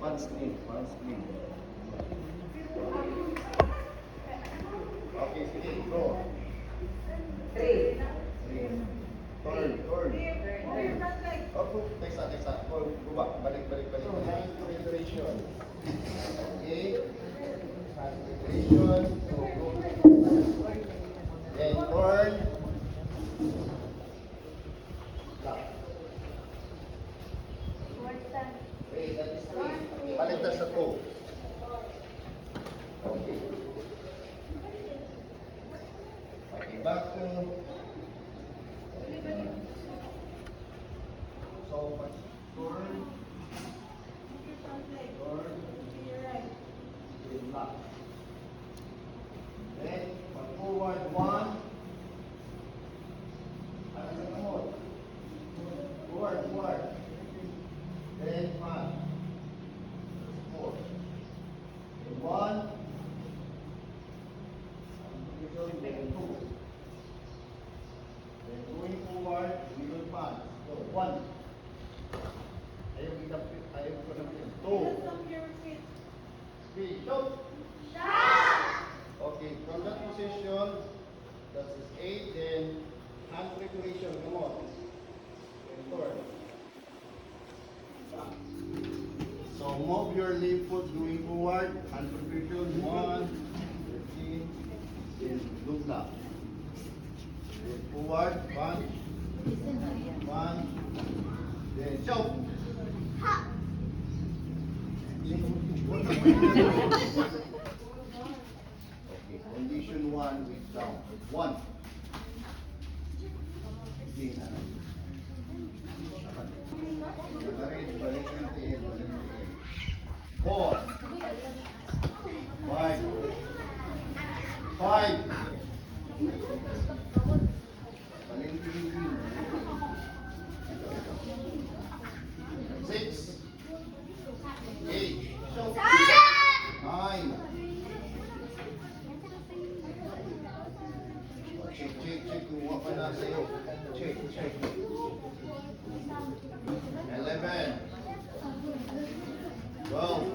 One screen. Okay, sige, go. Three. Turn. Oh, teksa. Oh, baba, balik. Concentration. Okay. Concentration. Go. Then turn. Lock. Okay, that is three. Balik na sa two. Okay. Okay, back to so turn, lock. Then forward one. Forward. Then five. Four. One. Then two. Then going forward, we will pass. So one. Ayaw ko na two. Three. Jump. Okay, from that position, that is 8, then hand preparation, come on. And turn. So move your left foot going forward, hand preparation, 1, 13, then look back. Then forward, 1, then jump. Okay, condition 1 with down. 1. Four. 5. 5. Six. 8. 9. Check kung apa na sa'yo. Check. 11. 12.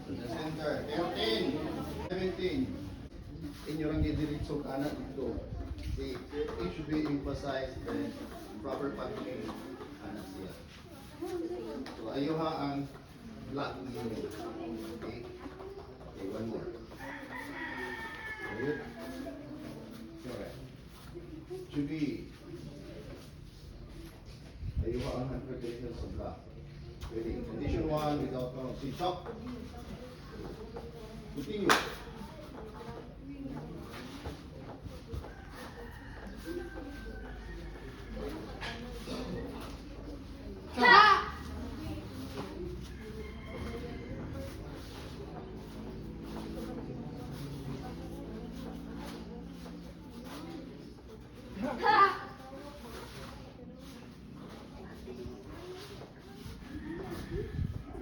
To the center. 13. 17. Inyo lang didiretso ka anak dito. It should be emphasized the proper functioning anak siya. So ayuha ang black ninyo. Okay? Okay, one more. Good. Correct. Should be ayuha ang interpretation sa black. Ready? Condition 1 without count. See, chop. Continue.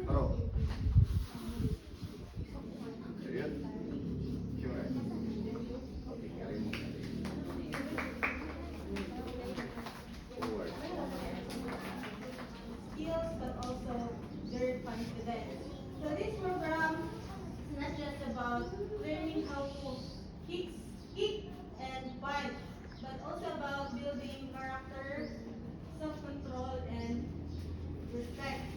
Paro. Ayan. Sure. Okay, carry mo. Forward. Skills, but also their confidence. So this program is not just about learning how to kick and fight, but also about building character, self-control, and respect.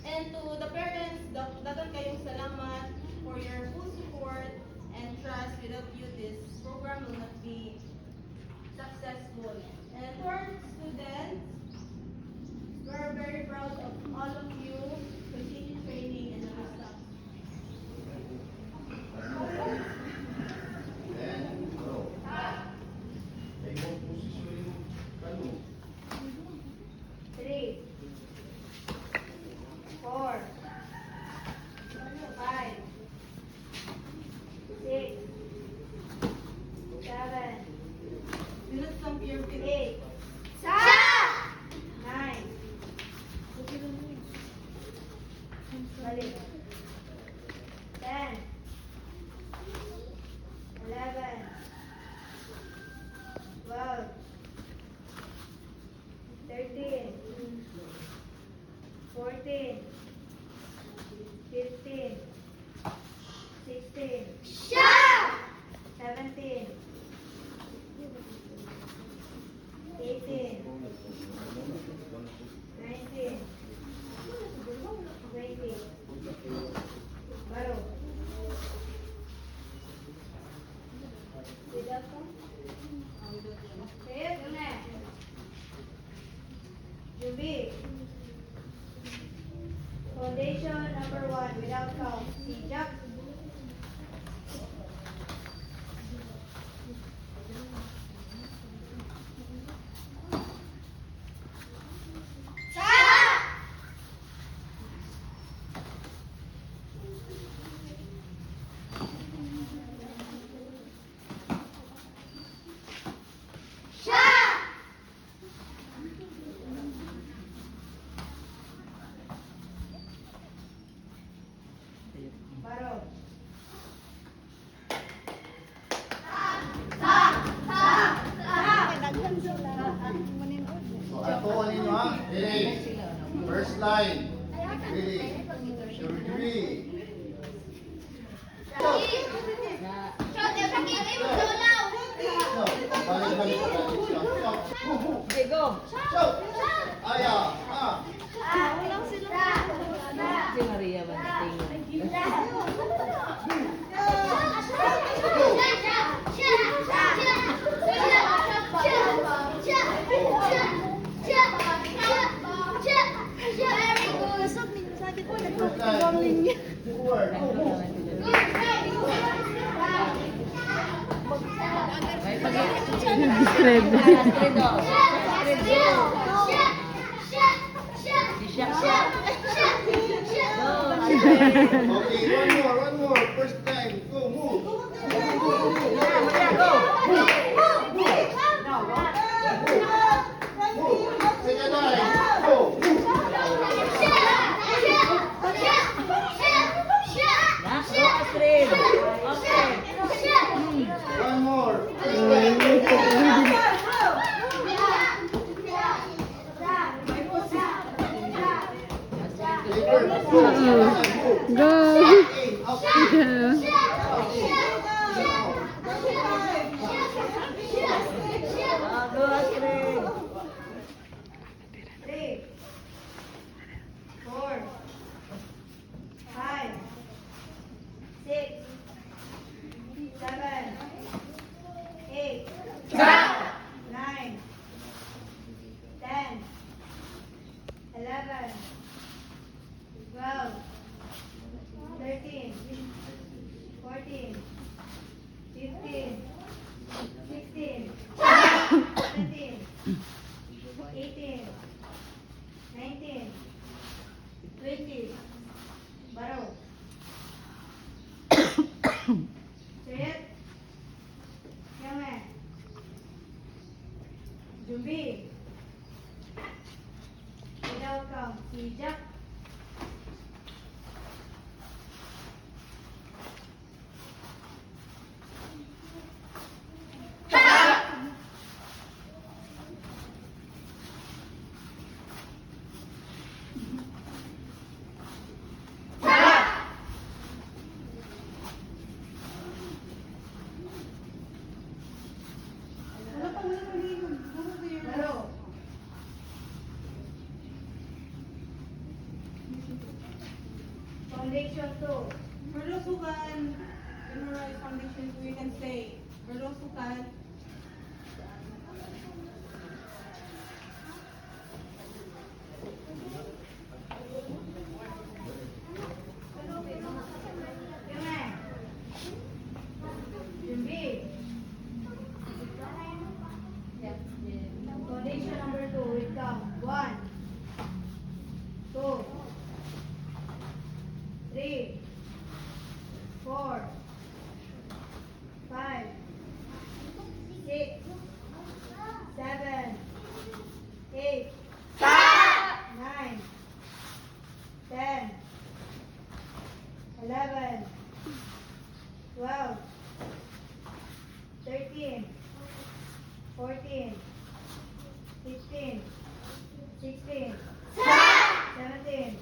And to the parents, dapat kayong salamat for your full support and trust. Without you, this program will not be successful. And to our students, we are very proud of all of you. Continue training and our staff. 14, 15, 16, 17, 18, 19, 20. Baro. Without count? Say it, Luna. Jubi. Foundation number 1 without count. Si Jack. Baro. So, ato ninyo ha. Ready? First line. Ready? Three. Go. Balik-balik pa tayo. Stop. Okay, go. Shout. Aya. Ah. Si Maria man tingin. First line. Forward. May Astrid. Astrid, oh. Astrid, go. Si Shak. Go, Astrid. Okay, one more. First time. Go, move. Maria, go. Move. Second line. Go. Na, go, Astrid. Okay. One more. First time. Go. Go, Astrid. 3, 4, 5, 6, 7, 8, 9, 10, 11, 12, 13, 14, 15, 16, 17, 18, 19, 20. Baro. Say it. Yame. Jumbi. Without count. Si Jack. Baro. Foundation 2. For those who can memorize foundation, we can say, for those who can, Yame. Jumbi. Foundation number 2. With count. 1, 2, 3, 4, 5, 6, 7, 8, 9, 10, 11, 12, 13, 14, 15, 16, 17,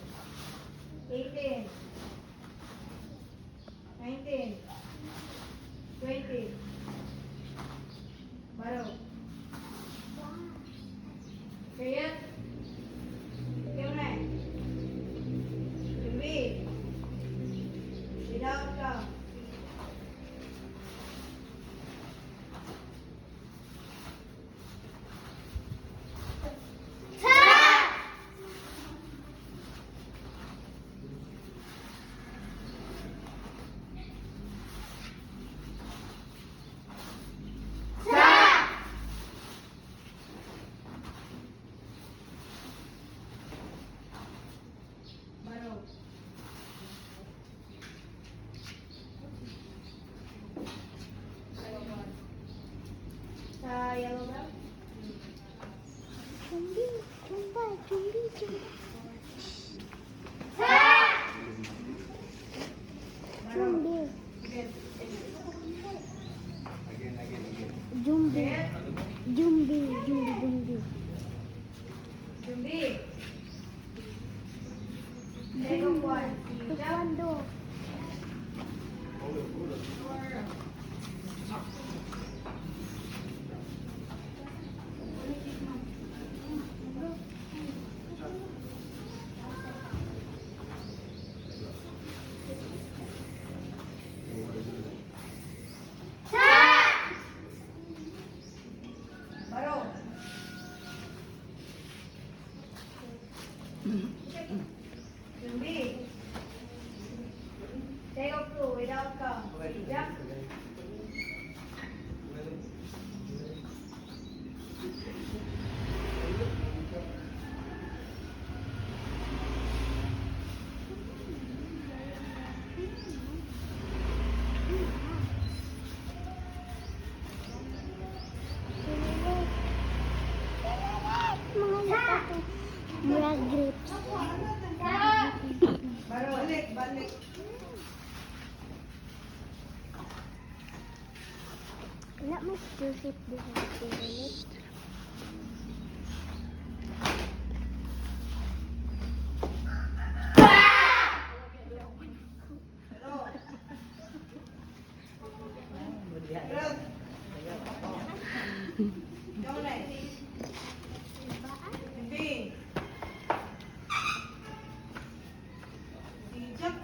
Three. Second one. Jump. Four. Baro. Yumbi. Take off two without count. Jump. Murag grapes. Baro. Balik. Wala mas juicy dito. Baro. Grot. Ikaw ulit. Yumbi. Si Jack.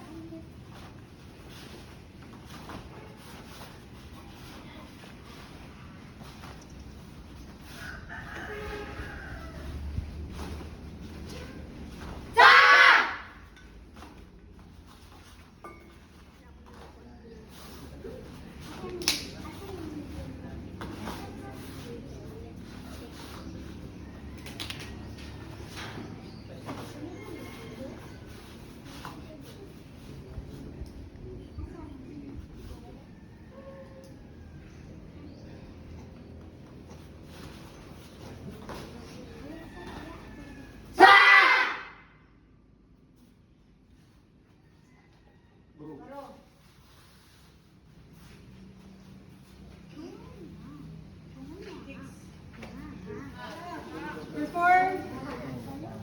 Baro. Six. Perform.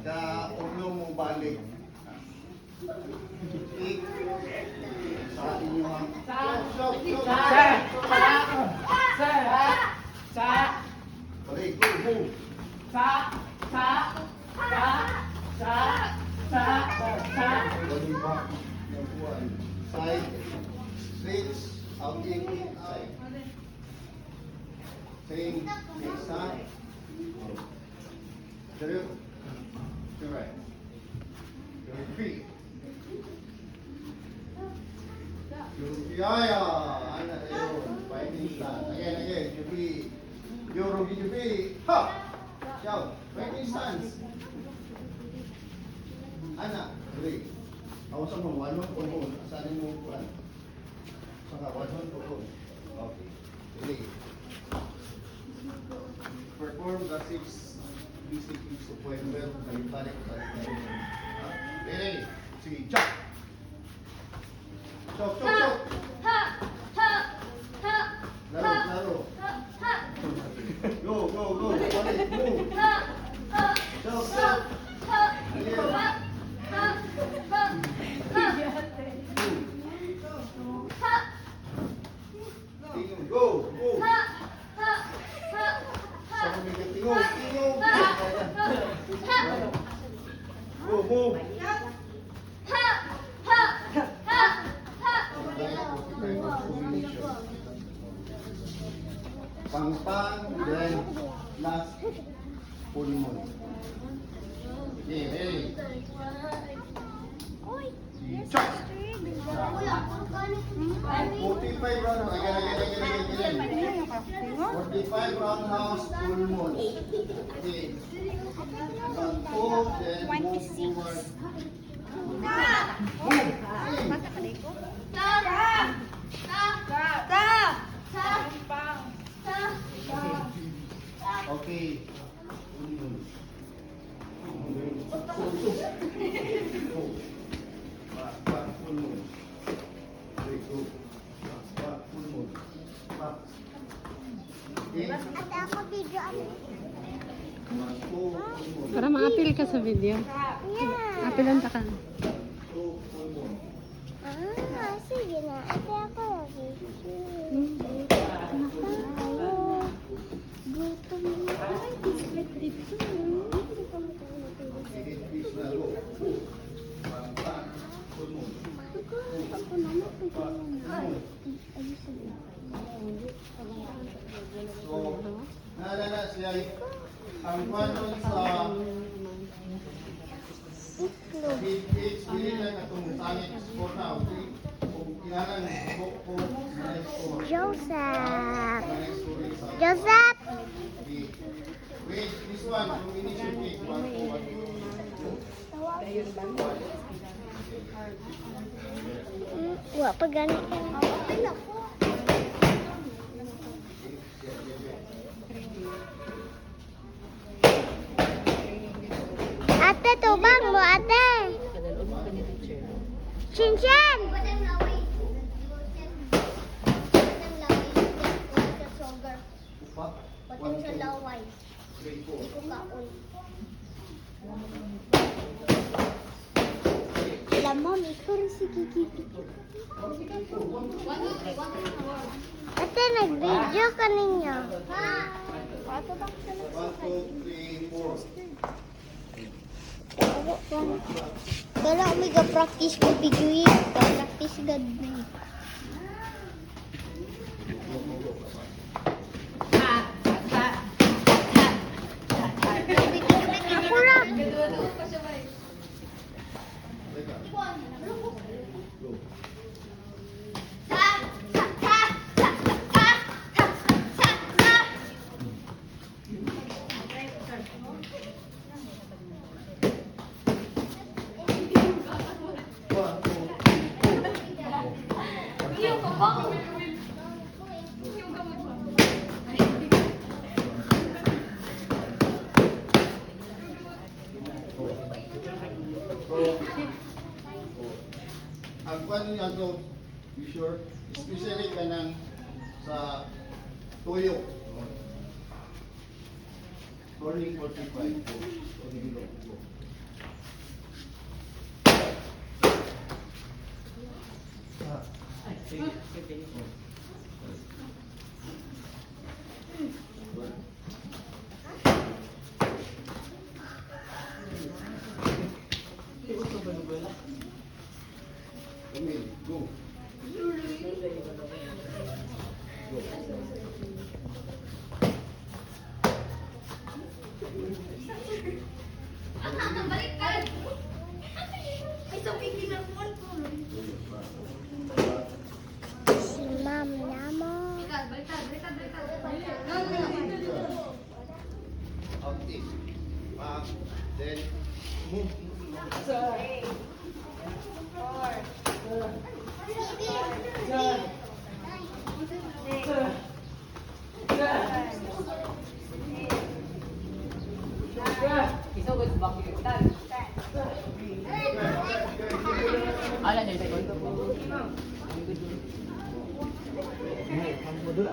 Ka ulo mo balik. Eight. Sa inyong stop. Balik, go. Balik back. Nabuhan. Side. Switch. Out in. Side. Same. Next side. Through. To right. Your feet. Yaya. Anak yun. Fighting stance. Again. Yubi. Ha! Shout. Fighting stance. Anak. Break. Awasan mo. One mo. Tuhon. Asanin mo. Kuhan. Saka. One mo. Tuhon. Okay. Break. Perform the 6 basic moves of Pueblo. Balik. Ready? Sige. Jump. Chok. Laro. Go. Balik. Move. Chok. Tingog. Go. Sa kumigat. Tingog. Go. Move. Pang, then last full moon. Okay, ready? Chop! 45 round, again. 45 roundhouse full moon. Okay. Move, then move forward. Okay. Back, full moon. Wait, go. Back, full moon. Back. Okay. Ate ako video ano. Para ma-appeal ka sa video. Yeah. Appealan ka. Ah, sige na. Ate ako lagi. Gutom na. Ay, biscuit dito. Fish na lo. Pang. Sunod. Ako naman, pwede na. So, naalala siya ang panon sa Itlog. PH, dili lang atong tangit sport na, okay? Kung kailangan ko next sport. Joseph. Next story sa Joseph. wait, this one, yung initiative, 1 Wa pa gani. Ate, tubang mo, ate. Kadalon mo ka ni teacher. Chinchin. Upat, 1, 2, 3, 4. Alam mo, ikaw rin si Kiki. Ate, nag-video ka ninyo. 1, 2, 3, 4. Kala ko may ka-practice ko video eh. Ka-practice God na eh. Ako lang. Ang kwan niya to, be sure, especially ka ng sa tuyo. Turning 45 po. O di bilo. Go. Si Ma'am Namo. Active. Then move. Isugod sa bakit. Ala niya sa kondo. Ang good.